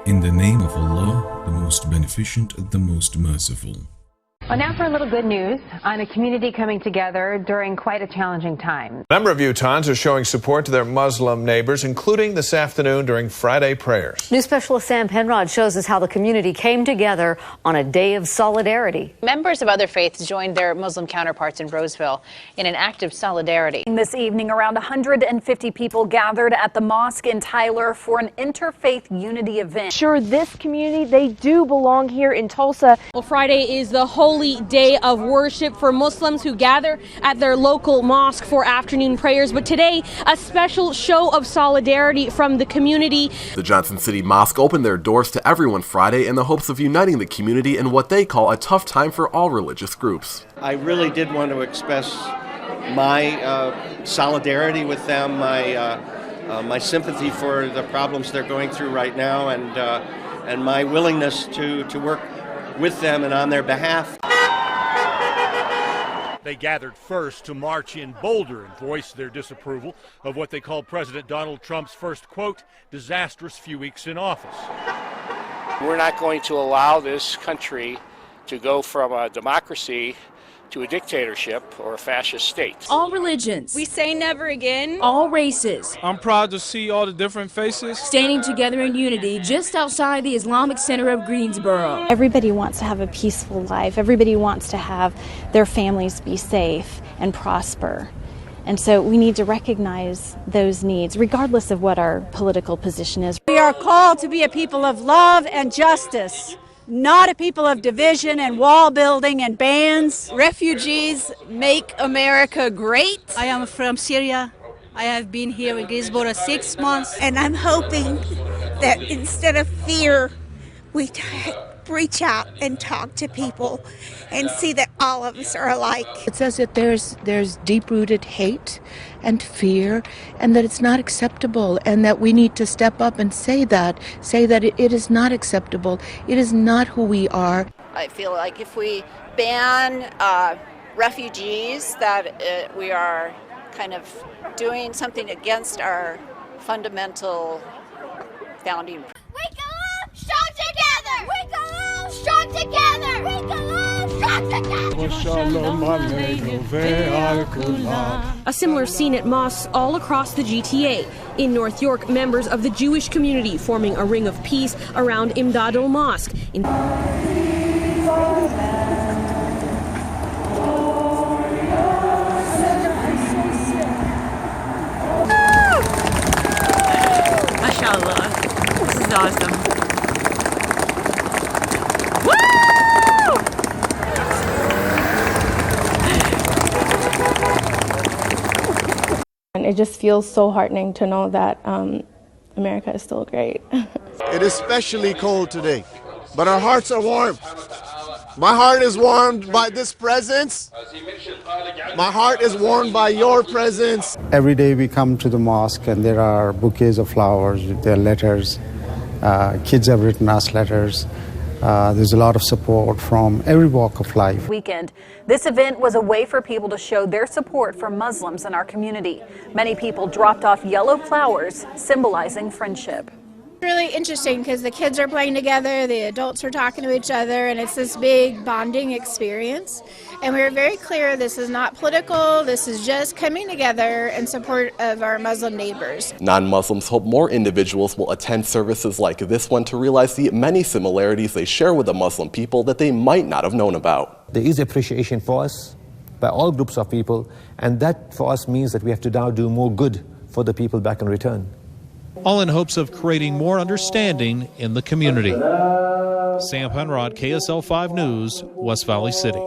In the name of Allah, the most beneficent, the most merciful. Well, now for a little good news on a community coming together during quite a challenging time. A number of Utahns are showing support to their Muslim neighbors, including this afternoon during Friday prayers. News specialist Sam Penrod shows us how the community came together on a day of solidarity. Members of other faiths joined their Muslim counterparts in Roseville in an act of solidarity. This evening, around 150 people gathered at the mosque in Tyler for an interfaith unity event. Sure, this community, they do belong here in Tulsa. Well, Friday is the holy day of worship for Muslims who gather at their local mosque for afternoon prayers. But today, a special show of solidarity from the community. The Johnson City Mosque opened their doors to everyone Friday in the hopes of uniting the community in what they call a tough time for all religious groups. I really did want to express my solidarity with them, my sympathy for the problems they're going through right now, and my willingness to work with them and on their behalf. They gathered first to march in Boulder and voice their disapproval of what they called President Donald Trump's first, quote, disastrous few weeks in office. We're not going to allow this country to go from a democracy to a dictatorship or a fascist state. All religions. We say never again. All races. I'm proud to see all the different faces standing together in unity just outside the Islamic Center of Greensboro. Everybody wants to have a peaceful life. Everybody wants to have their families be safe and prosper. And so we need to recognize those needs, regardless of what our political position is. We are called to be a people of love and justice, not a people of division and wall building and bans. Refugees make America great. I am from Syria. I have been here in Greensboro 6 months. And I'm hoping that instead of fear, we reach out and talk to people and see that all of us are alike. It says that there's deep-rooted hate and fear, and that it's not acceptable, and that we need to step up and say that it is not acceptable. It is not who we are. I feel like if we ban refugees, that we are kind of doing something against our fundamental founding. We go up, strong together! We go up, strong together! We go up, strong together! A similar scene at mosques all across the GTA. In North York, members of the Jewish community forming a ring of peace around Imdadul Mosque. Mashallah. This is awesome. And it just feels so heartening to know that America is still great. It is especially cold today, but our hearts are warm. My heart is warmed by this presence. My heart is warmed by your presence. Every day we come to the mosque and there are bouquets of flowers, there are letters. Kids have written us letters. There's a lot of support from every walk of life. Weekend. This event was a way for people to show their support for Muslims in our community. Many people dropped off yellow flowers symbolizing friendship. Really interesting because the kids are playing together, the adults are talking to each other, and it's this big bonding experience. And we were very clear this is not political, this is just coming together in support of our Muslim neighbors. Non-Muslims hope more individuals will attend services like this one to realize the many similarities they share with the Muslim people that they might not have known about. There is appreciation for us by all groups of people, and that for us means that we have to now do more good for the people back in return. All in hopes of creating more understanding in the community. Sam Penrod, KSL 5 News, West Valley City.